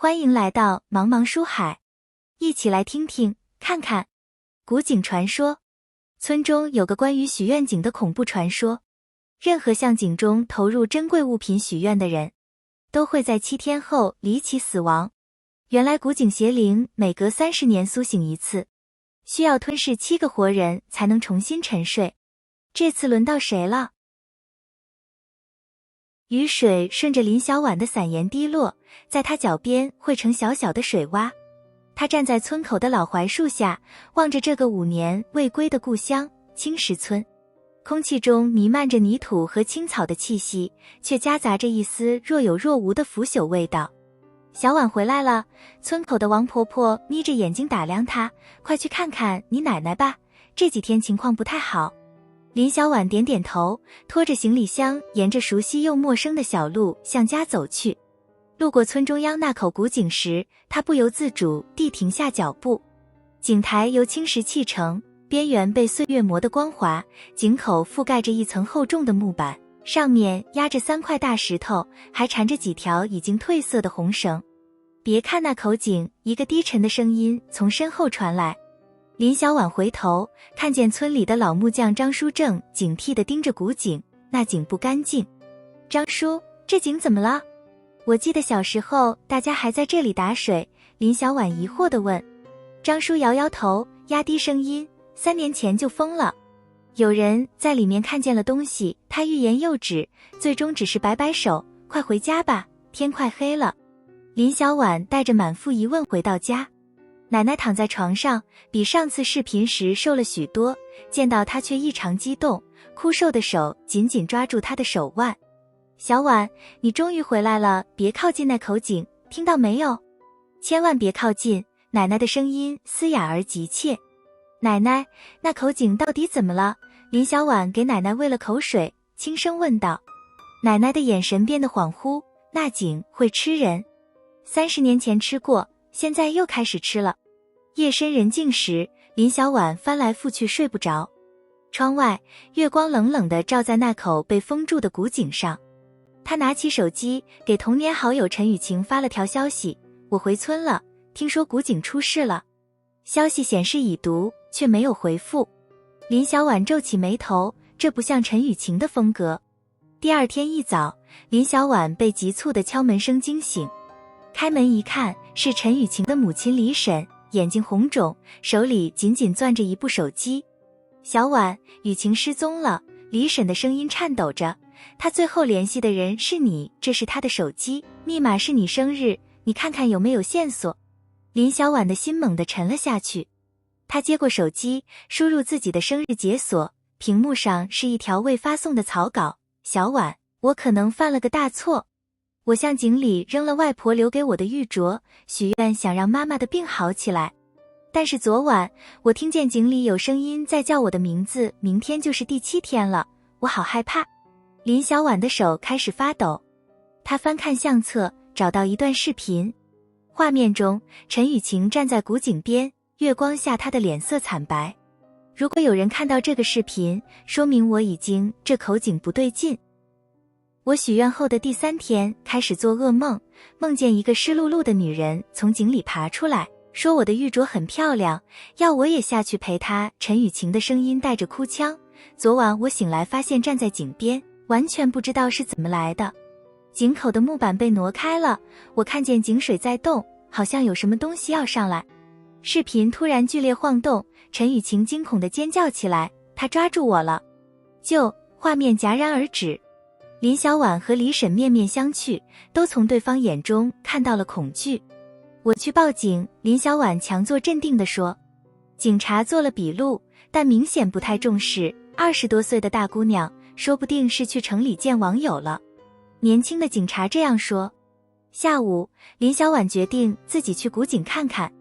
欢迎来到茫茫书海，一起来听听看看。古井传说。村中有个关于许愿井的恐怖传说，任何向井中投入珍贵物品许愿的人，都会在7天后离奇死亡。原来古井邪灵每隔30年苏醒一次，需要吞噬7个活人才能重新沉睡。这次轮到谁了？雨水顺着林小婉的伞沿滴落，在她脚边汇成小小的水洼。她站在村口的老槐树下，望着这个5年未归的故乡青石村。空气中弥漫着泥土和青草的气息，却夹杂着一丝若有若无的腐朽味道。小婉回来了，村口的王婆婆眯着眼睛打量她，快去看看你奶奶吧，这几天情况不太好。林小婉点点头，拖着行李箱沿着熟悉又陌生的小路向家走去。路过村中央那口古井时，她不由自主地停下脚步。井台由青石砌成，边缘被岁月磨得光滑，井口覆盖着一层厚重的木板，上面压着3块大石头，还缠着几条已经褪色的红绳。别看那口井，一个低沉的声音从身后传来。林小婉回头，看见村里的老木匠张叔正警惕地盯着古井，那井不干净。张叔，这井怎么了？我记得小时候大家还在这里打水。林小婉疑惑地问。张叔摇摇头，压低声音：3年前就封了。有人在里面看见了东西，他欲言又止，最终只是摆摆手：快回家吧，天快黑了。林小婉带着满腹疑问回到家。奶奶躺在床上，比上次视频时瘦了许多，见到她却异常激动，枯瘦的手紧紧抓住她的手腕。小婉，你终于回来了，别靠近那口井，听到没有？千万别靠近，奶奶的声音嘶哑而急切。奶奶，那口井到底怎么了？林小婉给奶奶喂了口水，轻声问道。奶奶的眼神变得恍惚，那井会吃人？30年前吃过，现在又开始吃了。夜深人静时，林小婉翻来覆去睡不着。窗外，月光冷冷地照在那口被封住的古井上。她拿起手机，给童年好友陈雨晴发了条消息：我回村了，听说古井出事了。消息显示已读，却没有回复。林小婉皱起眉头，这不像陈雨晴的风格。第二天一早，林小婉被急促的敲门声惊醒。开门一看，是陈雨晴的母亲李婶，眼睛红肿，手里紧紧攥着一部手机。小婉，雨晴失踪了。李婶的声音颤抖着，她最后联系的人是你，这是她的手机，密码是你生日，你看看有没有线索。林小婉的心猛地沉了下去。她接过手机，输入自己的生日解锁，屏幕上是一条未发送的草稿。小婉，我可能犯了个大错。我向井里扔了外婆留给我的玉镯，许愿想让妈妈的病好起来。但是昨晚，我听见井里有声音在叫我的名字，明天就是第7天了，我好害怕。林小婉的手开始发抖，她翻看相册，找到一段视频。画面中，陈雨晴站在古井边，月光下她的脸色惨白。如果有人看到这个视频，说明这口井不对劲。我许愿后的第3天开始做噩梦，梦见一个湿漉漉的女人从井里爬出来，说我的玉镯很漂亮，要我也下去陪她。陈雨晴的声音带着哭腔。昨晚我醒来发现站在井边，完全不知道是怎么来的。井口的木板被挪开了，我看见井水在动，好像有什么东西要上来。视频突然剧烈晃动，陈雨晴惊恐地尖叫起来，她抓住我了。画面戛然而止。林小婉和李婶面面相觑，都从对方眼中看到了恐惧。我去报警，林小婉强作镇定地说。警察做了笔录，但明显不太重视。20多岁的大姑娘，说不定是去城里见网友了。年轻的警察这样说。下午，林小婉决定自己去古井看看。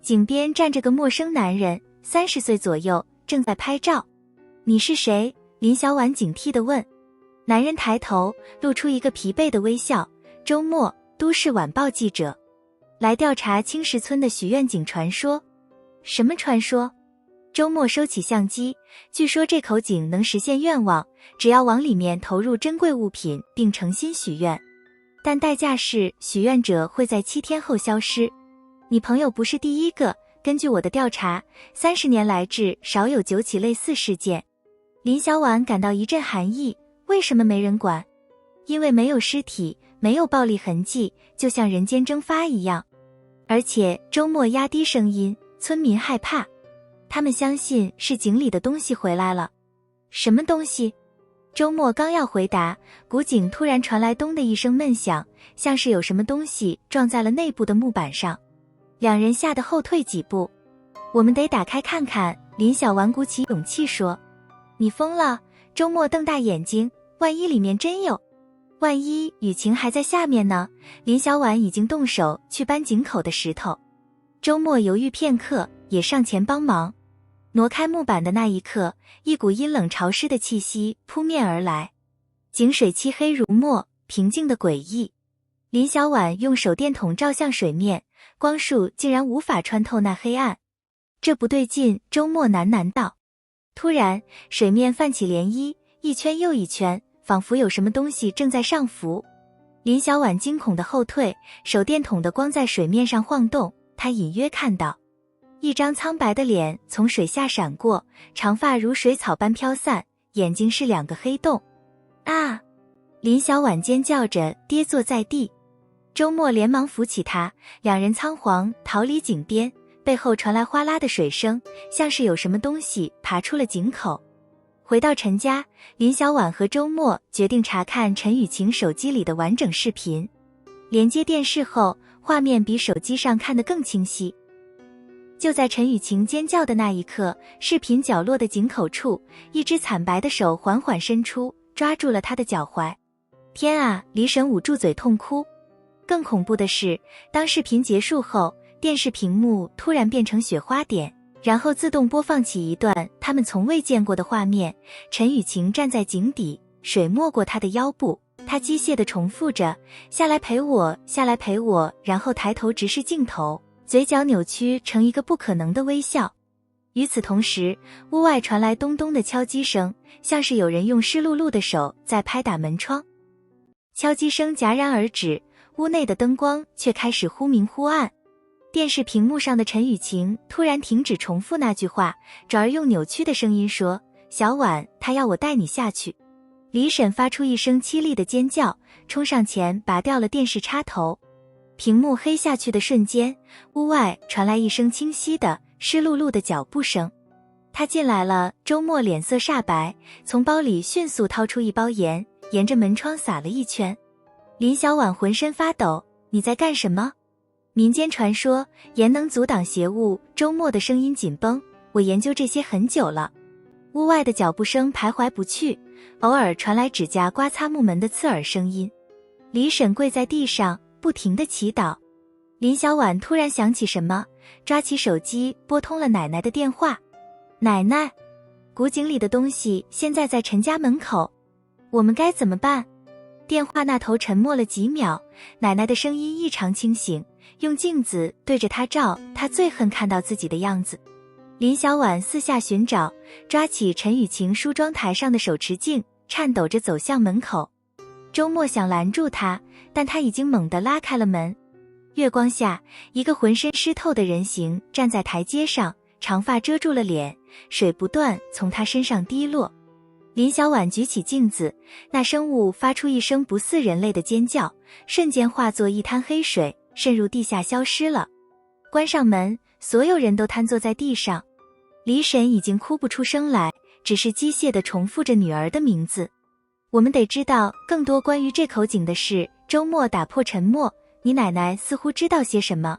井边站着个陌生男人，30岁左右，正在拍照。你是谁？林小婉警惕地问。男人抬头，露出一个疲惫的微笑。周末，都市晚报记者来调查青石村的许愿井传说。什么传说？周末收起相机，据说这口井能实现愿望，只要往里面投入珍贵物品并诚心许愿。但代价是许愿者会在7天后消失。你朋友不是第一个，根据我的调查，30年来至少有9起类似事件。林小婉感到一阵寒意，为什么没人管？因为没有尸体，没有暴力痕迹，就像人间蒸发一样。而且周末压低声音，村民害怕，他们相信是井里的东西回来了。什么东西？周末刚要回答，古井突然传来咚的一声闷响，像是有什么东西撞在了内部的木板上。两人吓得后退几步。我们得打开看看，林小婉鼓起勇气说。你疯了？周末瞪大眼睛，万一里面真有，万一雨晴还在下面呢？林小婉已经动手去搬井口的石头。周末犹豫片刻，也上前帮忙。挪开木板的那一刻，一股阴冷潮湿的气息扑面而来。井水漆黑如墨，平静的诡异。林小婉用手电筒照向水面，光束竟然无法穿透那黑暗。这不对劲，周末喃喃道。突然，水面泛起涟漪，一圈又一圈，仿佛有什么东西正在上浮。林小婉惊恐地后退，手电筒的光在水面上晃动，她隐约看到一张苍白的脸从水下闪过，长发如水草般飘散，眼睛是2个黑洞。啊！林小婉尖叫着跌坐在地。周末连忙扶起她，两人仓皇逃离井边，背后传来哗啦的水声，像是有什么东西爬出了井口。回到陈家，林小婉和周末决定查看陈雨晴手机里的完整视频。连接电视后，画面比手机上看得更清晰。就在陈雨晴尖叫的那一刻，视频角落的井口处，一只惨白的手缓缓伸出，抓住了她的脚踝。天啊！李婶捂住嘴痛哭。更恐怖的是，当视频结束后，电视屏幕突然变成雪花点，然后自动播放起一段他们从未见过的画面。陈雨晴站在井底，水没过她的腰部，她机械地重复着下来陪我，下来陪我，然后抬头直视镜头，嘴角扭曲成一个不可能的微笑。与此同时，屋外传来咚咚的敲击声，像是有人用湿漉漉的手在拍打门窗。敲击声戛然而止，屋内的灯光却开始忽明忽暗。电视屏幕上的陈雨晴突然停止重复那句话，转而用扭曲的声音说：小婉，她要我带你下去。李婶发出一声凄厉的尖叫，冲上前拔掉了电视插头。屏幕黑下去的瞬间，屋外传来一声清晰的湿漉漉的脚步声。他进来了。周末脸色煞白，从包里迅速掏出一包盐，沿着门窗撒了一圈。林小婉浑身发抖，你在干什么？民间传说盐能阻挡邪物，周末的声音紧绷，我研究这些很久了。屋外的脚步声徘徊不去，偶尔传来指甲刮擦木门的刺耳声音。李婶跪在地上，不停地祈祷。林小婉突然想起什么，抓起手机拨通了奶奶的电话。奶奶，古井里的东西现在在陈家门口，我们该怎么办？电话那头沉默了几秒，奶奶的声音异常清醒，用镜子对着她照她最恨看到自己的样子。林小婉四下寻找，抓起陈雨晴梳妆台上的手持镜，颤抖着走向门口。周末想拦住她，但她已经猛地拉开了门。月光下，一个浑身湿透的人形站在台阶上，长发遮住了脸，水不断从她身上滴落。林小婉举起镜子，那生物发出一声不似人类的尖叫，瞬间化作一滩黑水，渗入地下消失了。关上门，所有人都瘫坐在地上。李婶已经哭不出声来，只是机械地重复着女儿的名字。我们得知道更多关于这口井的事。周末打破沉默，你奶奶似乎知道些什么。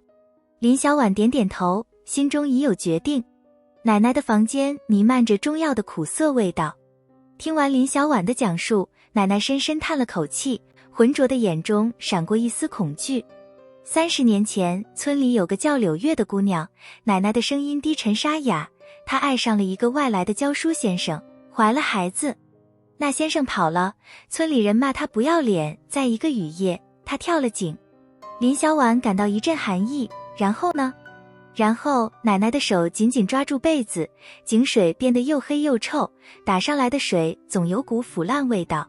林小婉点点头，心中已有决定。奶奶的房间弥漫着中药的苦涩味道。听完林小婉的讲述，奶奶深深叹了口气，浑浊的眼中闪过一丝恐惧。30年前，村里有个叫柳月的姑娘，奶奶的声音低沉沙哑，她爱上了一个外来的教书先生，怀了孩子。那先生跑了，村里人骂他不要脸，在一个雨夜，他跳了井。林小婉感到一阵寒意，然后呢？然后奶奶的手紧紧抓住被子，井水变得又黑又臭，打上来的水总有股腐烂味道。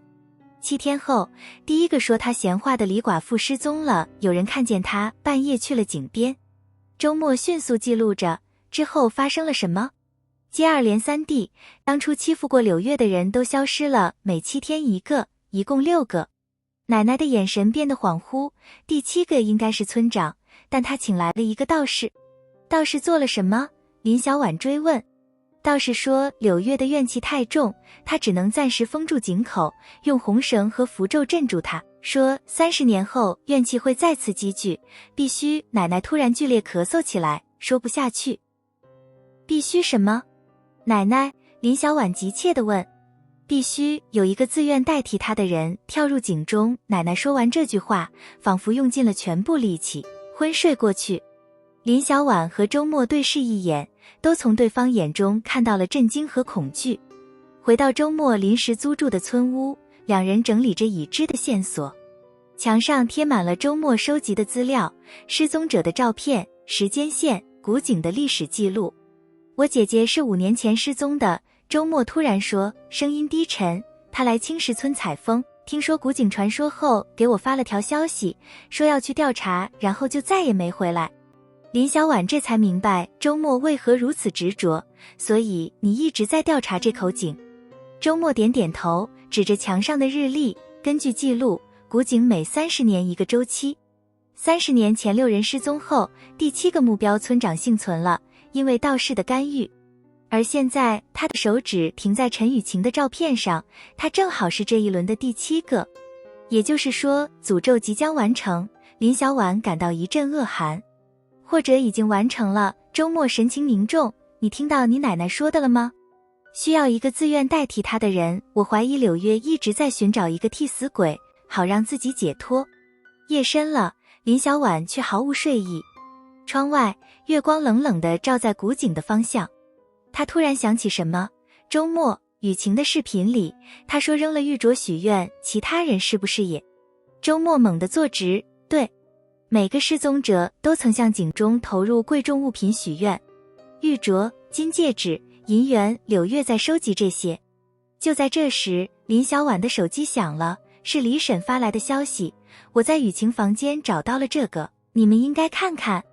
7天后，第一个说他闲话的李寡妇失踪了，有人看见他半夜去了井边。周末迅速记录着之后发生了什么。接二连三地，当初欺负过柳月的人都消失了，每7天一个，一共6个。奶奶的眼神变得恍惚，第7个应该是村长，但他请来了一个道士。道士做了什么？林小婉追问。道士说柳月的怨气太重，他只能暂时封住井口，用红绳和符咒镇住他，说30年后怨气会再次积聚，必须奶奶突然剧烈咳嗽起来，说不下去。必须什么？奶奶，林小婉急切地问。必须有一个自愿代替他的人跳入井中。奶奶说完这句话，仿佛用尽了全部力气，昏睡过去。林小婉和周末对视一眼，都从对方眼中看到了震惊和恐惧。回到周末临时租住的村屋，两人整理着已知的线索。墙上贴满了周末收集的资料，失踪者的照片、时间线、古井的历史记录。我姐姐是5年前失踪的，周末突然说，声音低沉。她来青石村采风，听说古井传说后，给我发了条消息，说要去调查，然后就再也没回来。林小婉这才明白周末为何如此执着，所以你一直在调查这口井。周末点点头，指着墙上的日历，根据记录，古井每30年一个周期。30年前6人失踪后，第7个目标村长幸存了，因为道士的干预。而现在他的手指停在陈雨晴的照片上，他正好是这一轮的第7个。也就是说，诅咒即将完成。林小婉感到一阵恶寒。或者已经完成了。周末神情凝重，你听到你奶奶说的了吗？需要一个自愿代替他的人，我怀疑柳月一直在寻找一个替死鬼，好让自己解脱。夜深了，林小婉却毫无睡意。窗外月光冷冷地照在古井的方向。她突然想起什么，周末雨晴的视频里，她说扔了玉镯许愿，其他人是不是也？周末猛地坐直，对。每个失踪者都曾向井中投入贵重物品许愿，玉镯、金戒指、银元，柳月在收集这些。就在这时，林小婉的手机响了，是李婶发来的消息，我在雨晴房间找到了这个，你们应该看看。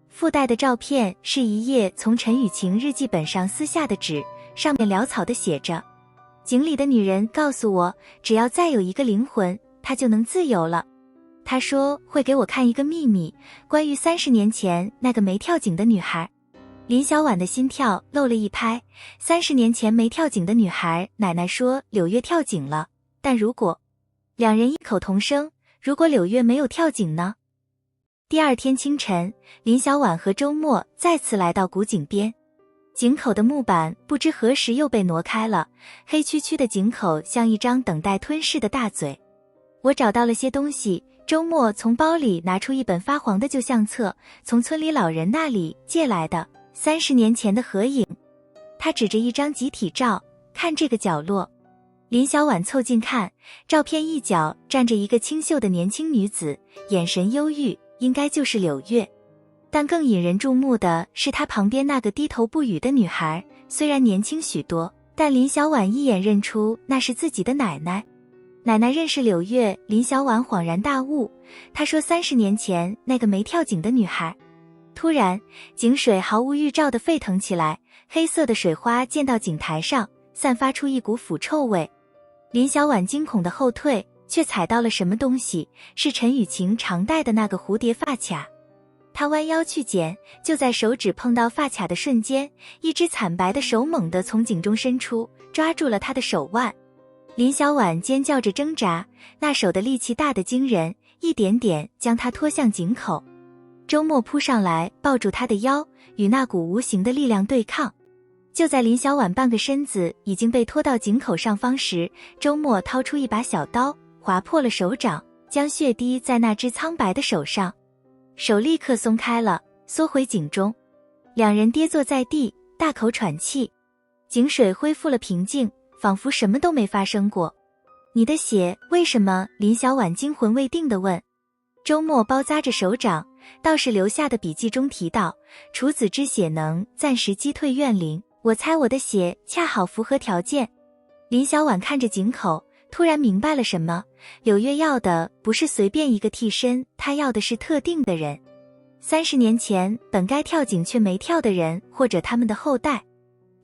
附带的照片是一页从陈雨晴日记本上撕下的纸，上面潦草地写着，井里的女人告诉我，只要再有一个灵魂，她就能自由了。他说会给我看一个秘密，关于30年前那个没跳井的女孩。林小婉的心跳漏了一拍，30年前没跳井的女孩，奶奶说柳月跳井了，但如果……两人异口同声，如果柳月没有跳井呢？第二天清晨，林小婉和周末再次来到古井边，井口的木板不知何时又被挪开了，黑黢黢的井口像一张等待吞噬的大嘴。我找到了些东西。周末从包里拿出一本发黄的旧相册，从村里老人那里借来的30年前的合影。他指着一张集体照，看这个角落。林小婉凑近看，照片一角站着一个清秀的年轻女子，眼神忧郁，应该就是柳月。但更引人注目的是她旁边那个低头不语的女孩，虽然年轻许多，但林小婉一眼认出那是自己的奶奶。奶奶认识柳月，林小婉恍然大悟。她说30年前那个没跳井的女孩。突然，井水毫无预兆地沸腾起来，黑色的水花溅到井台上，散发出一股腐臭味。林小婉惊恐地后退，却踩到了什么东西，是陈雨晴常戴的那个蝴蝶发卡。她弯腰去捡，就在手指碰到发卡的瞬间，一只惨白的手猛地从井中伸出，抓住了她的手腕。林小婉尖叫着挣扎，那手的力气大得惊人，一点点将她拖向井口。周末扑上来抱住她的腰，与那股无形的力量对抗。就在林小婉半个身子已经被拖到井口上方时，周末掏出一把小刀，划破了手掌，将血滴在那只苍白的手上。手立刻松开了，缩回井中。两人跌坐在地，大口喘气。井水恢复了平静，仿佛什么都没发生过。你的血为什么？林小婉惊魂未定地问。周末包扎着手掌，道士留下的笔记中提到，处子之血能暂时击退怨灵，我猜我的血恰好符合条件。林小婉看着井口，突然明白了什么，柳月要的不是随便一个替身，她要的是特定的人。30年前本该跳井却没跳的人，或者他们的后代。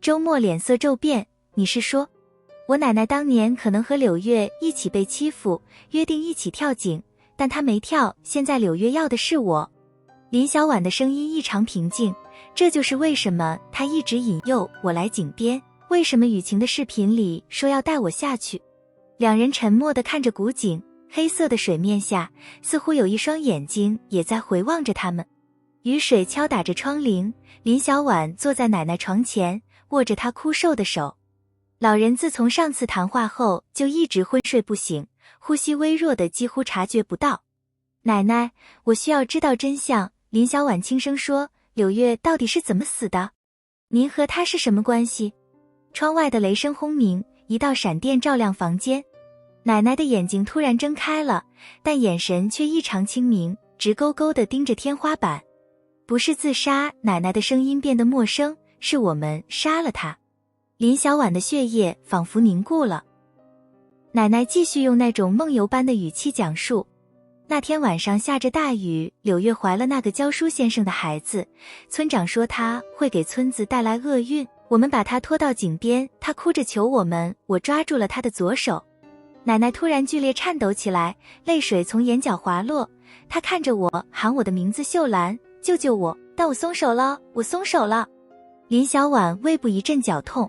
周末脸色骤变，你是说，我奶奶当年可能和柳月一起被欺负，约定一起跳井，但她没跳，现在柳月要的是我。林小婉的声音异常平静，这就是为什么她一直引诱我来井边，为什么雨晴的视频里说要带我下去。两人沉默地看着古井，黑色的水面下似乎有一双眼睛也在回望着他们。雨水敲打着窗棂，林小婉坐在奶奶床前，握着她枯瘦的手。老人自从上次谈话后就一直昏睡不醒，呼吸微弱的几乎察觉不到。奶奶，我需要知道真相，林小婉轻声说，柳月到底是怎么死的？您和她是什么关系？窗外的雷声轰鸣，一道闪电照亮房间。奶奶的眼睛突然睁开了，但眼神却异常清明，直勾勾地盯着天花板。不是自杀，奶奶的声音变得陌生，是我们杀了她。林小婉的血液仿佛凝固了。奶奶继续用那种梦游般的语气讲述，那天晚上下着大雨，柳月怀了那个教书先生的孩子，村长说他会给村子带来厄运，我们把他拖到井边，他哭着求我们，我抓住了他的左手。奶奶突然剧烈颤抖起来，泪水从眼角滑落，她看着我，喊我的名字秀兰，救救我，但我松手了，我松手了。林小婉胃部一阵绞痛，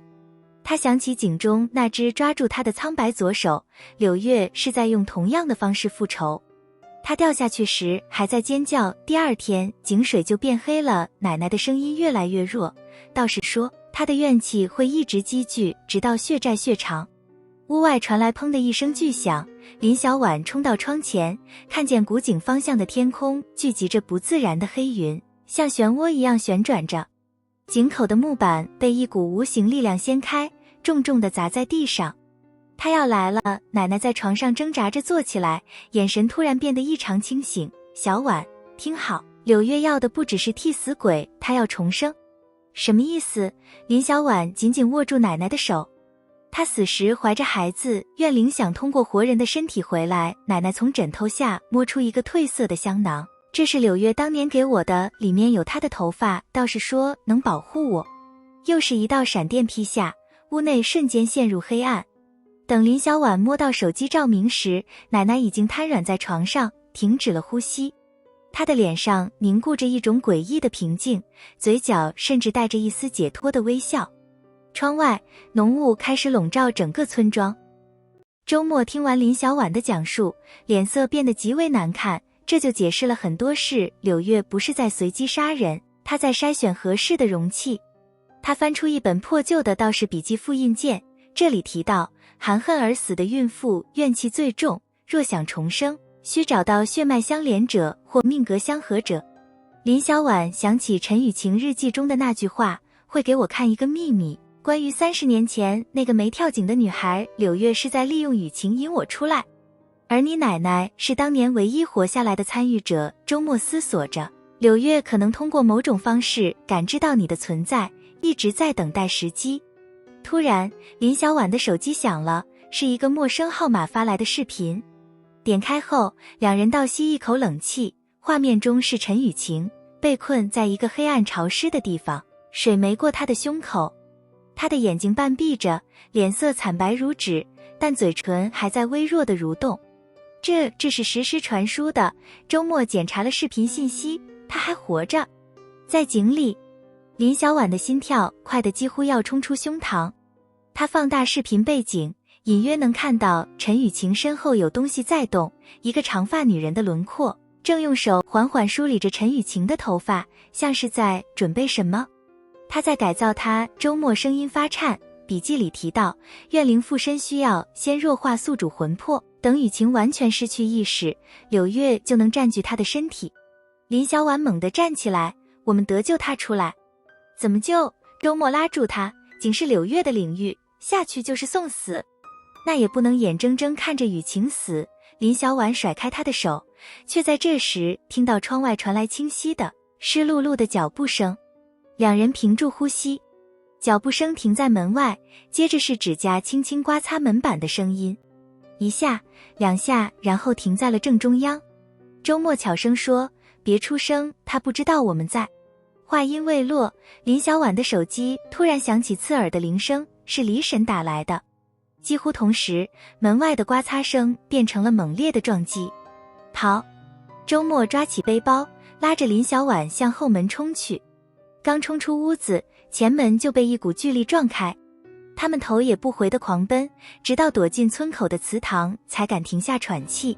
她想起井中那只抓住她的苍白左手，柳月是在用同样的方式复仇。她掉下去时还在尖叫，第二天井水就变黑了。奶奶的声音越来越弱，道士说她的怨气会一直积聚，直到血债血偿。屋外传来砰的一声巨响，林小婉冲到窗前，看见古井方向的天空聚集着不自然的黑云，像漩涡一样旋转着。井口的木板被一股无形力量掀开，重重地砸在地上。他要来了，奶奶在床上挣扎着坐起来，眼神突然变得异常清醒。小婉，听好，柳月要的不只是替死鬼，她要重生。什么意思？林小婉紧紧握住奶奶的手。她死时怀着孩子，怨灵想通过活人的身体回来。奶奶从枕头下摸出一个褪色的香囊，这是柳月当年给我的，里面有她的头发，道士说能保护我。又是一道闪电劈下，屋内瞬间陷入黑暗。等林小婉摸到手机照明时，奶奶已经瘫软在床上，停止了呼吸。她的脸上凝固着一种诡异的平静，嘴角甚至带着一丝解脱的微笑。窗外，浓雾开始笼罩整个村庄。周末听完林小婉的讲述，脸色变得极为难看，这就解释了很多事。柳月不是在随机杀人，她在筛选合适的容器。她翻出一本破旧的道士笔记复印件，这里提到，含恨而死的孕妇怨气最重，若想重生，需找到血脉相连者或命格相合者。林小婉想起陈雨晴日记中的那句话，会给我看一个秘密。关于30年前那个没跳井的女孩，柳月是在利用雨晴引我出来，而你奶奶是当年唯一活下来的参与者。周末思索着，柳月可能通过某种方式感知到你的存在，一直在等待时机。突然，林小婉的手机响了，是一个陌生号码发来的视频。点开后，两人倒吸一口冷气，画面中是陈雨晴，被困在一个黑暗潮湿的地方，水没过她的胸口。他的眼睛半闭着，脸色惨白如纸，但嘴唇还在微弱的蠕动。这是实时传输的。周末检查了视频信息，他还活着，在井里。林小婉的心跳快得几乎要冲出胸膛。他放大视频背景，隐约能看到陈雨晴身后有东西在动，一个长发女人的轮廓，正用手缓缓梳理着陈雨晴的头发，像是在准备什么。他在改造他。周末声音发颤，笔记里提到，怨灵附身需要先弱化宿主魂魄，等雨晴完全失去意识，柳月就能占据他的身体。林小婉猛地站起来，我们得救他出来。怎么救？周末拉住他，仅是柳月的领域，下去就是送死。那也不能眼睁睁看着雨晴死。林小婉甩开他的手，却在这时听到窗外传来清晰的湿漉漉的脚步声。两人屏住呼吸，脚步声停在门外，接着是指甲轻轻刮擦门板的声音。一下、两下，然后停在了正中央。周末悄声说：“别出声，他不知道我们在。”话音未落，林小婉的手机突然响起刺耳的铃声，是李婶打来的。几乎同时，门外的刮擦声变成了猛烈的撞击。跑！周末抓起背包，拉着林小婉向后门冲去。刚冲出屋子，前门就被一股巨力撞开。他们头也不回地狂奔，直到躲进村口的祠堂，才敢停下喘气。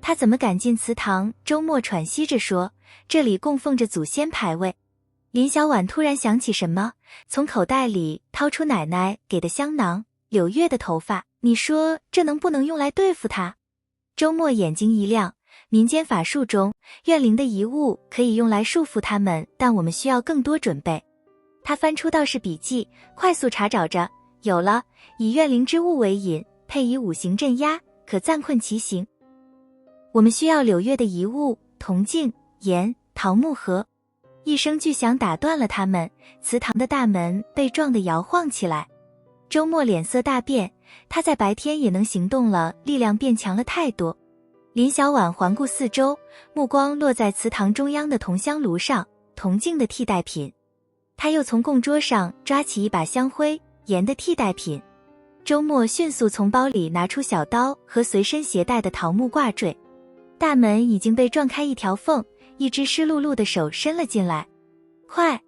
他怎么敢进祠堂？周末喘息着说：“这里供奉着祖先牌位。”林小婉突然想起什么，从口袋里掏出奶奶给的香囊。柳月的头发，你说这能不能用来对付他？周末眼睛一亮，民间法术中，怨灵的遗物可以用来束缚他们，但我们需要更多准备。他翻出道士笔记，快速查找着，有了，以怨灵之物为引，配以五行镇压，可暂困其形。我们需要柳月的遗物，铜镜、盐、桃木盒。一声巨响打断了他们，祠堂的大门被撞得摇晃起来。周末脸色大变，他在白天也能行动了，力量变强了太多。林小婉环顾四周，目光落在祠堂中央的铜香炉上，铜镜的替代品。他又从供桌上抓起一把香灰、盐的替代品。周末迅速从包里拿出小刀和随身携带的桃木挂坠。大门已经被撞开一条缝，一只湿漉漉的手伸了进来。快！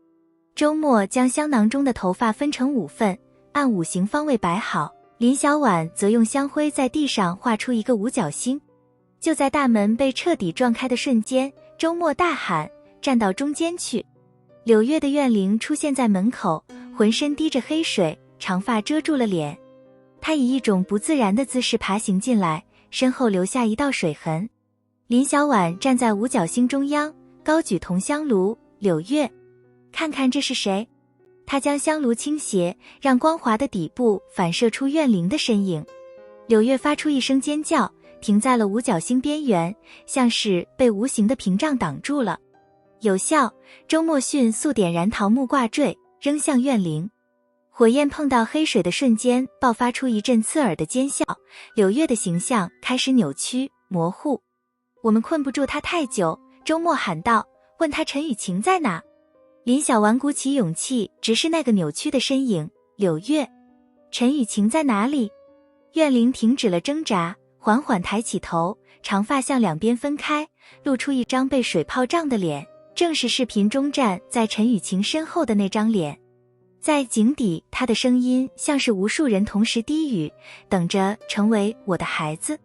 周末将香囊中的头发分成5份，按5行方位摆好。林小婉则用香灰在地上画出一个五角星。就在大门被彻底撞开的瞬间，周末大喊：“站到中间去！”柳月的怨灵出现在门口，浑身滴着黑水，长发遮住了脸。他以一种不自然的姿势爬行进来，身后留下一道水痕。林小婉站在五角星中央，高举铜香炉。柳月，看看这是谁？他将香炉倾斜，让光滑的底部反射出怨灵的身影。柳月发出一声尖叫，停在了五角星边缘，像是被无形的屏障挡住了。有效！周末迅速点燃桃木挂坠，扔向怨灵。火焰碰到黑水的瞬间，爆发出一阵刺耳的尖笑。柳月的形象开始扭曲模糊。我们困不住他太久，周末喊道，问他陈雨晴在哪。林小婉鼓起勇气直视那个扭曲的身影。柳月，陈雨晴在哪里？怨灵停止了挣扎，缓缓抬起头，长发向两边分开，露出一张被水泡胀的脸，正是视频中站在陈雨晴身后的那张脸。在井底，他的声音像是无数人同时低语，等着成为我的孩子。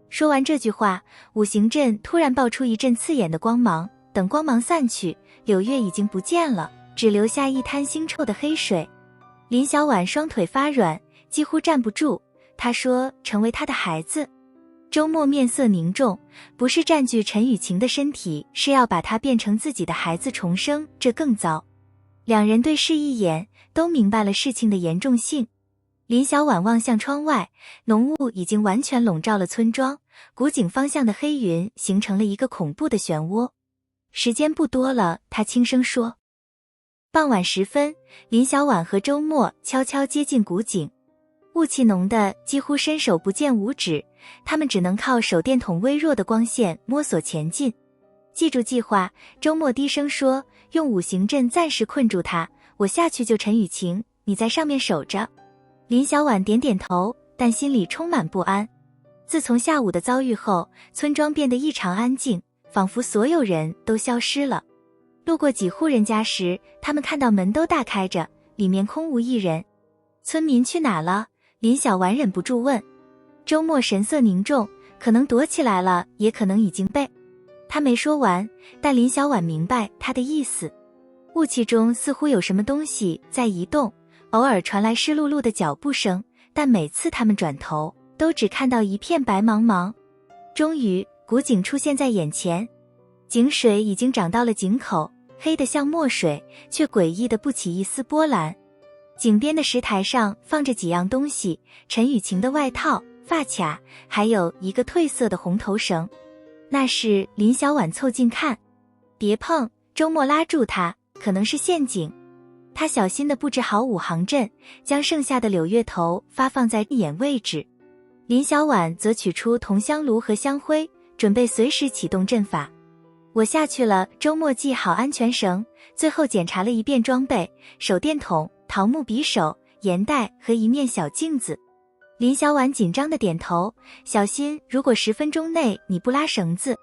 说完这句话，五行阵突然爆出一阵刺眼的光芒，等光芒散去，柳月已经不见了，只留下一滩腥臭的黑水。林小婉双腿发软，几乎站不住。她说成为他的孩子。周末面色凝重，不是占据陈雨晴的身体，是要把她变成自己的孩子重生，这更糟。两人对视一眼，都明白了事情的严重性。林小婉望向窗外，浓雾已经完全笼罩了村庄，古井方向的黑云形成了一个恐怖的漩涡。时间不多了，她轻声说。傍晚时分，林小婉和周末悄悄接近古井，雾气浓得几乎伸手不见五指，他们只能靠手电筒微弱的光线摸索前进。记住计划，周末低声说，用五行阵暂时困住他，我下去救陈雨晴，你在上面守着。林小婉点点头，但心里充满不安。自从下午的遭遇后，村庄变得异常安静，仿佛所有人都消失了。路过几户人家时，他们看到门都大开着，里面空无一人。村民去哪了？林小婉忍不住问。周末神色凝重，可能躲起来了，也可能已经被……他没说完，但林小婉明白他的意思。雾气中似乎有什么东西在移动，偶尔传来湿漉漉的脚步声，但每次他们转头，都只看到一片白茫茫。终于，古井出现在眼前，井水已经涨到了井口，黑得像墨水，却诡异的不起一丝波澜。井边的石台上放着几样东西，陈雨晴的外套、发卡，还有一个褪色的红头绳。那是林小婉凑近看。别碰！周末拉住他，可能是陷阱。他小心地布置好5行阵，将剩下的柳月头发放在眼位置。林小婉则取出铜香炉和香灰，准备随时启动阵法。我下去了。周末系好安全绳，最后检查了一遍装备：手电筒、桃木匕首、盐袋和一面小镜子。林小婉紧张地点头，小心，如果10分钟内你不拉绳子，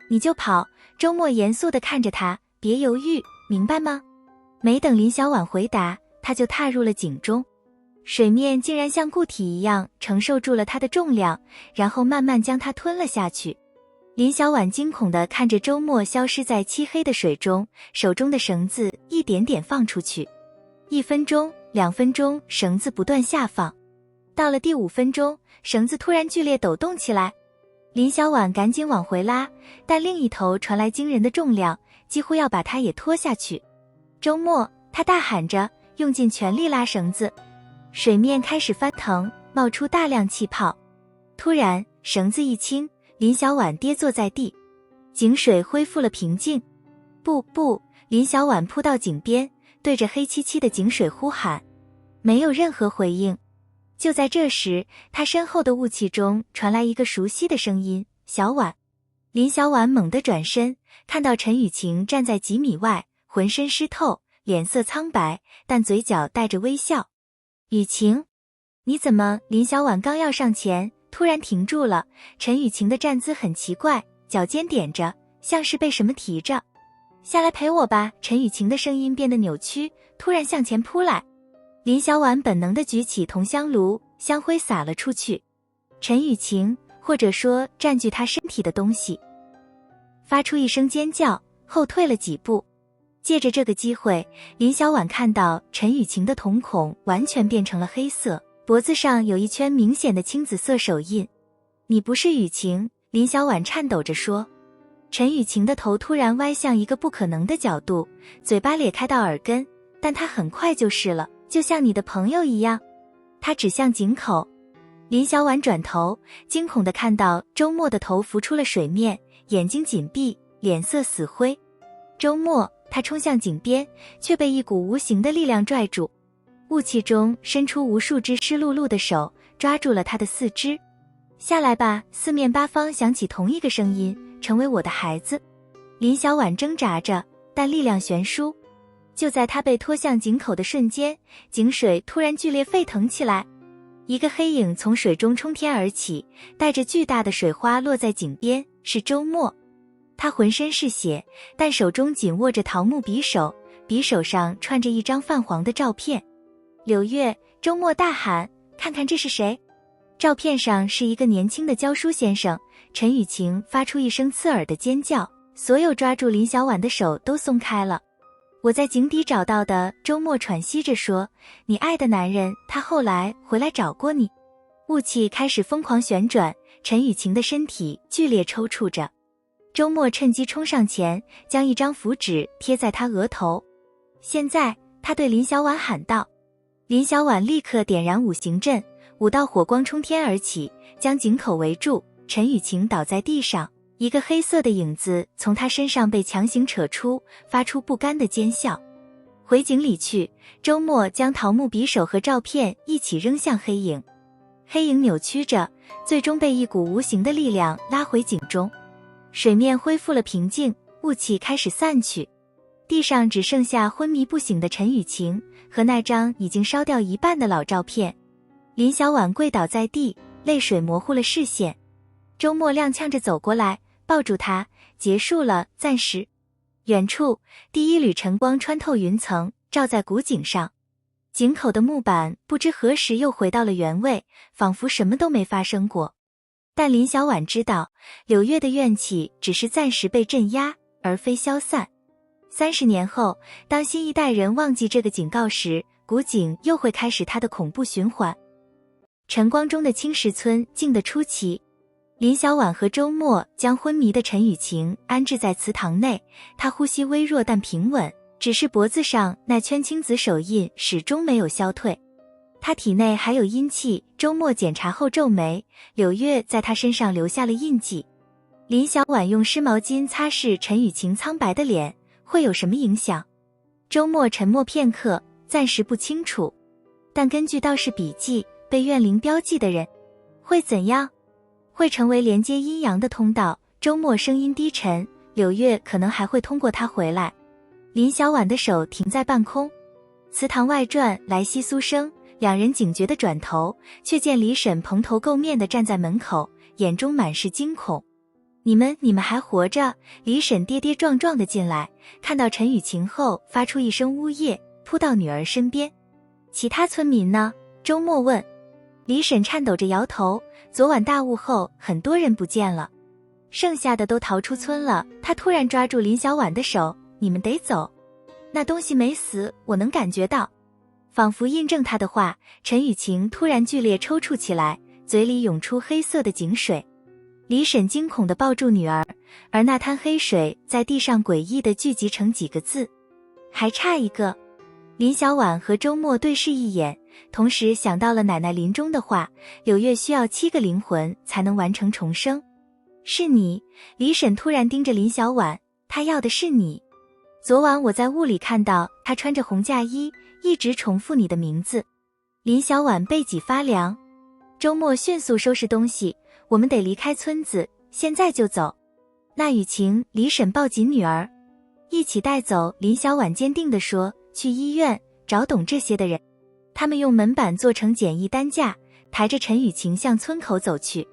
你就跑。周末严肃地看着他，别犹豫，明白吗？没等林小婉回答，他就踏入了井中。水面竟然像固体一样承受住了他的重量，然后慢慢将他吞了下去。林小婉惊恐地看着周末消失在漆黑的水中，手中的绳子一点点放出去。1分钟、2分钟，绳子不断下放。到了第5分钟，绳子突然剧烈抖动起来。林小婉赶紧往回拉，但另一头传来惊人的重量，几乎要把她也拖下去。周末，她大喊着，用尽全力拉绳子。水面开始翻腾，冒出大量气泡。突然，绳子一轻，林小婉跌坐在地，井水恢复了平静。不！林小婉扑到井边，对着黑漆漆的井水呼喊，没有任何回应。就在这时，她身后的雾气中传来一个熟悉的声音：小婉。林小婉猛地转身，看到陈雨晴站在几米外，浑身湿透，脸色苍白，但嘴角带着微笑。雨晴，你怎么？林小婉刚要上前，突然停住了。陈雨晴的站姿很奇怪，脚尖点着，像是被什么提着。下来陪我吧。陈雨晴的声音变得扭曲，突然向前扑来。林小婉本能地举起铜香炉，香灰洒了出去。陈雨晴，或者说占据她身体的东西，发出一声尖叫，后退了几步。借着这个机会，林小婉看到陈雨晴的瞳孔完全变成了黑色，脖子上有一圈明显的青紫色手印。你不是雨晴，林小婉颤抖着说。陈雨晴的头突然歪向一个不可能的角度，嘴巴咧开到耳根，但她很快就是了，就像你的朋友一样。她指向井口。林小婉转头，惊恐地看到周末的头浮出了水面，眼睛紧闭，脸色死灰。周末，他冲向井边，却被一股无形的力量拽住。雾气中伸出无数只湿漉漉的手，抓住了他的四肢。下来吧！四面八方响起同一个声音，成为我的孩子。林小婉挣扎着，但力量悬殊。就在他被拖向井口的瞬间，井水突然剧烈沸腾起来。一个黑影从水中冲天而起，带着巨大的水花落在井边，是周末。他浑身是血，但手中紧握着桃木匕首，匕首上串着一张泛黄的照片。柳月，周末大喊，看看这是谁？照片上是一个年轻的教书先生。陈雨晴发出一声刺耳的尖叫，所有抓住林小婉的手都松开了。我在井底找到的，周末喘息着说，你爱的男人，他后来回来找过你。雾气开始疯狂旋转，陈雨晴的身体剧烈抽搐着。周末趁机冲上前，将一张符纸贴在他额头。现在，他对林小婉喊道。林小婉立刻点燃五行阵，5道火光冲天而起，将井口围住。陈雨晴倒在地上，一个黑色的影子从他身上被强行扯出，发出不甘的尖笑。回井里去，周末将桃木匕首和照片一起扔向黑影。黑影扭曲着，最终被一股无形的力量拉回井中。水面恢复了平静，雾气开始散去，地上只剩下昏迷不醒的陈雨晴和那张已经烧掉一半的老照片。林小婉跪倒在地，泪水模糊了视线。周末踉跄着走过来，抱住她，结束了，暂时。远处，第一缕晨光穿透云层，照在古井上。井口的木板不知何时又回到了原位，仿佛什么都没发生过。但林小婉知道，柳月的怨气只是暂时被镇压，而非消散。30年后，当新一代人忘记这个警告时，古井又会开始它的恐怖循环。晨光中的青石村静得出奇。林小婉和周末将昏迷的陈雨晴安置在祠堂内，她呼吸微弱但平稳，只是脖子上那圈青紫手印始终没有消退。她体内还有阴气，周末检查后皱眉，柳月在她身上留下了印记。林小婉用湿毛巾擦拭陈雨晴苍白的脸，会有什么影响？周末沉默片刻，暂时不清楚。但根据道士笔记，被怨灵标记的人，会怎样？会成为连接阴阳的通道。周末声音低沉，柳月可能还会通过它回来。林小婉的手停在半空，祠堂外传来窸窣声，两人警觉地转头，却见李婶蓬头垢面地站在门口，眼中满是惊恐。你们还活着？李婶跌跌撞撞地进来，看到陈雨晴后发出一声呜咽，扑到女儿身边。其他村民呢？周末问。李婶颤抖着摇头，昨晚大雾后很多人不见了，剩下的都逃出村了。她突然抓住林小婉的手，你们得走。那东西没死，我能感觉到。仿佛印证她的话，陈雨晴突然剧烈抽搐起来，嘴里涌出黑色的井水。李婶惊恐地抱住女儿，而那滩黑水在地上诡异地聚集成几个字：还差一个。林小婉和周末对视一眼，同时想到了奶奶临终的话，柳月需要7个灵魂才能完成重生。是你。李婶突然盯着林小婉，她要的是你。昨晚我在雾里看到她穿着红嫁衣，一直重复你的名字。林小婉背脊发凉。周末迅速收拾东西，我们得离开村子，现在就走。那雨晴，李婶抱紧女儿，一起带走。林小婉坚定地说，去医院找懂这些的人。他们用门板做成简易担架，抬着陈雨晴向村口走去。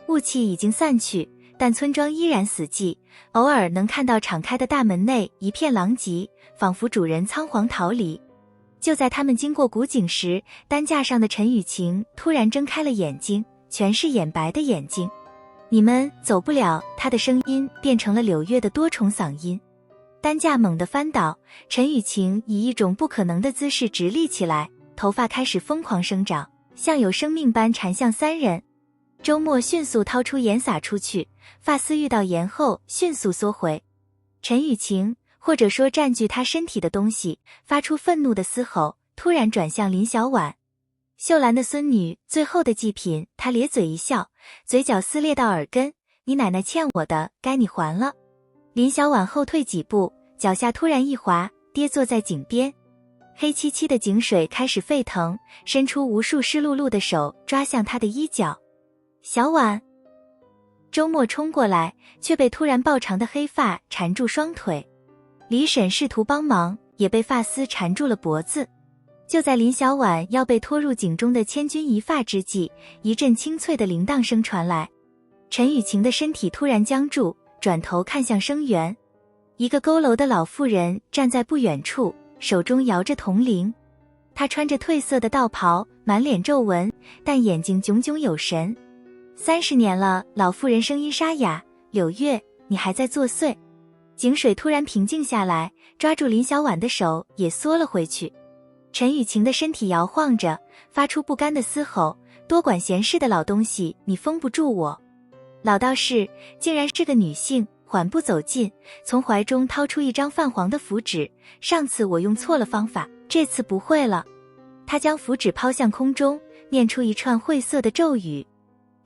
雾气已经散去，但村庄依然死寂，偶尔能看到敞开的大门内一片狼藉，仿佛主人仓皇逃离。就在他们经过古井时，担架上的陈雨晴突然睁开了眼睛，全是眼白的眼睛。你们走不了。她的声音变成了柳月的多重嗓音。担架猛地翻倒，陈雨晴以一种不可能的姿势直立起来，头发开始疯狂生长，像有生命般缠向3人。周末迅速掏出盐撒出去，发丝遇到盐后迅速缩回。陈雨晴，或者说占据她身体的东西，发出愤怒的嘶吼，突然转向林小婉。秀兰的孙女，最后的祭品。她咧嘴一笑，嘴角撕裂到耳根，你奶奶欠我的，该你还了。林小婉后退几步，脚下突然一滑，跌坐在井边。黑漆漆的井水开始沸腾，伸出无数湿漉漉的手抓向她的衣角。小婉。周末冲过来，却被突然爆长的黑发缠住双腿。李婶试图帮忙，也被发丝缠住了脖子。就在林小婉要被拖入井中的千钧一发之际，一阵清脆的铃铛声传来。陈雨晴的身体突然僵住，转头看向声源。一个佝偻的老妇人站在不远处，手中摇着铜铃。她穿着褪色的道袍，满脸皱纹，但眼睛炯炯有神。30年了，老妇人声音沙哑，柳月，你还在作祟。井水突然平静下来，抓住林小婉的手也缩了回去。陈雨晴的身体摇晃着，发出不甘的嘶吼，多管闲事的老东西，你封不住我。老道士竟然是个女性，缓步走近，从怀中掏出一张泛黄的符纸。上次我用错了方法，这次不会了。他将符纸抛向空中，念出一串晦涩的咒语。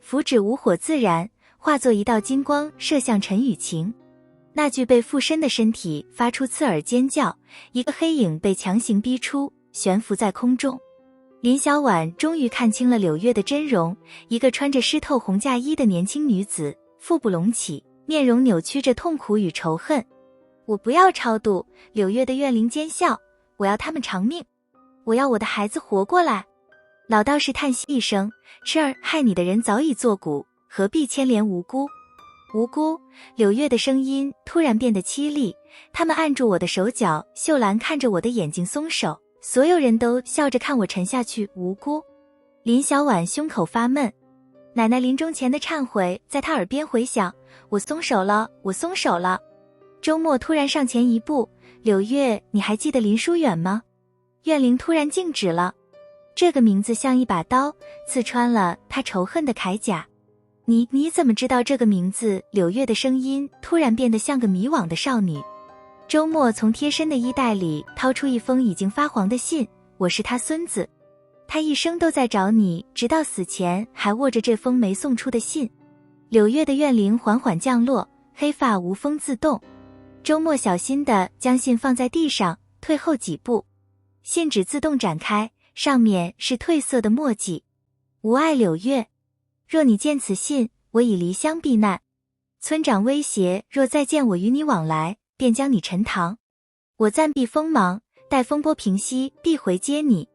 符纸无火自燃，化作一道金光射向陈雨晴。那具被附身的身体发出刺耳尖叫，一个黑影被强行逼出，悬浮在空中。林小婉终于看清了柳月的真容，一个穿着湿透红嫁衣的年轻女子，腹部隆起，面容扭曲着痛苦与仇恨。我不要超度。柳月的怨灵尖笑，我要他们偿命，我要我的孩子活过来。老道士叹息一声，痴儿，害你的人早已作古，何必牵连无辜。无辜。柳月的声音突然变得凄厉，他们按住我的手脚，秀兰看着我的眼睛松手，所有人都笑着看我沉下去。无辜。林小婉胸口发闷，奶奶临终前的忏悔在她耳边回响，我松手了，我松手了。周末突然上前一步，柳月，你还记得林疏远吗？怨灵突然静止了，这个名字像一把刀，刺穿了他仇恨的铠甲。你怎么知道这个名字？柳月的声音突然变得像个迷惘的少女。周末从贴身的衣袋里掏出一封已经发黄的信，我是他孙子，他一生都在找你，直到死前还握着这封没送出的信。柳月的怨灵缓缓降落，黑发无风自动。周末小心地将信放在地上，退后几步，信纸自动展开，上面是褪色的墨迹。无爱柳月。若你见此信，我已离乡避难。村长威胁，若再见我与你往来，便将你沉塘。我暂避锋芒，待风波平息，必回接你。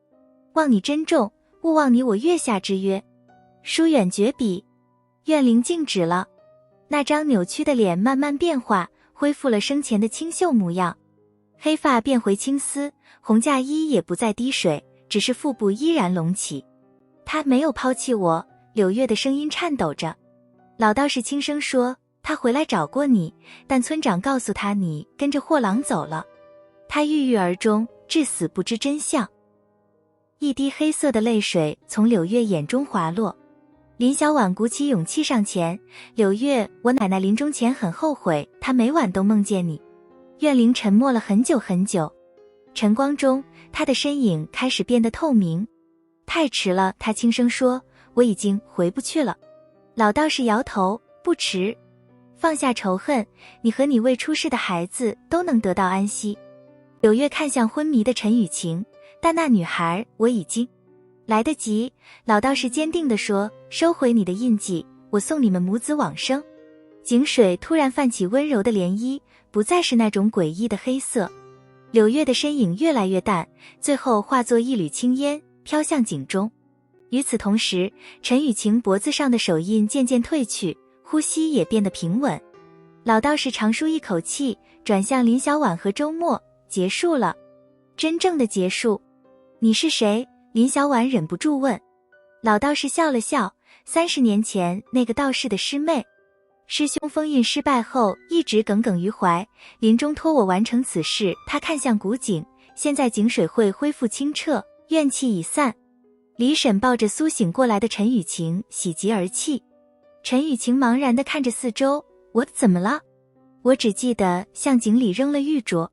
望你珍重，勿忘你我月下之约。疏远绝笔，怨灵静止了。那张扭曲的脸慢慢变化，恢复了生前的清秀模样。黑发变回青丝，红嫁衣也不再滴水，只是腹部依然隆起。他没有抛弃我，柳月的声音颤抖着。老道士轻声说，他回来找过你，但村长告诉他你跟着货郎走了。他郁郁而终，至死不知真相。一滴黑色的泪水从柳月眼中滑落。林小婉鼓起勇气上前，柳月，我奶奶临终前很后悔，她每晚都梦见你。怨灵沉默了很久很久，晨光中，她的身影开始变得透明。太迟了，她轻声说，我已经回不去了。老道士摇头，不迟，放下仇恨，你和你未出世的孩子都能得到安息。柳月看向昏迷的陈雨晴，但那女孩我已经来得及。老道士坚定地说，收回你的印记，我送你们母子往生。井水突然泛起温柔的涟漪，不再是那种诡异的黑色。柳月的身影越来越淡，最后化作一缕青烟飘向井中。与此同时，陈雨晴脖子上的手印渐渐褪去，呼吸也变得平稳。老道士长舒一口气，转向林小婉和周末，结束了，真正的结束。你是谁？林小婉忍不住问。老道士笑了笑，30年前那个道士的师妹。师兄封印失败后一直耿耿于怀，临终托我完成此事。他看向古井，现在井水会恢复清澈，怨气已散。李婶抱着苏醒过来的陈雨晴，喜极而泣。陈雨晴茫然地看着四周，我怎么了？我只记得向井里扔了玉镯。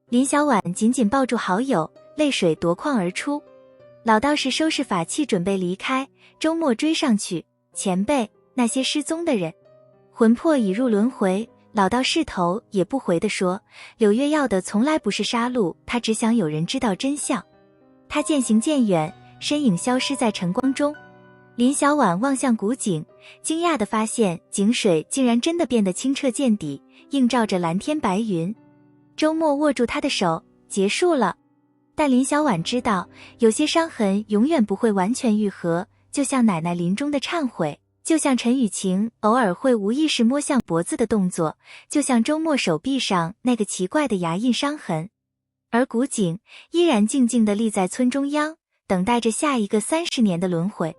林小婉紧紧抱住好友，泪水夺眶而出。老道士收拾法器准备离开，周末追上去，前辈，那些失踪的人魂魄已入轮回。老道士头也不回地说，柳月要的从来不是杀戮，他只想有人知道真相。他渐行渐远，身影消失在晨光中。林小婉望向古井，惊讶地发现井水竟然真的变得清澈见底，映照着蓝天白云。周末握住他的手，结束了。但林小婉知道，有些伤痕永远不会完全愈合，就像奶奶临终的忏悔，就像陈雨晴偶尔会无意识摸向脖子的动作，就像周末手臂上那个奇怪的牙印伤痕。而古井依然静静地立在村中央，等待着下一个30年的轮回。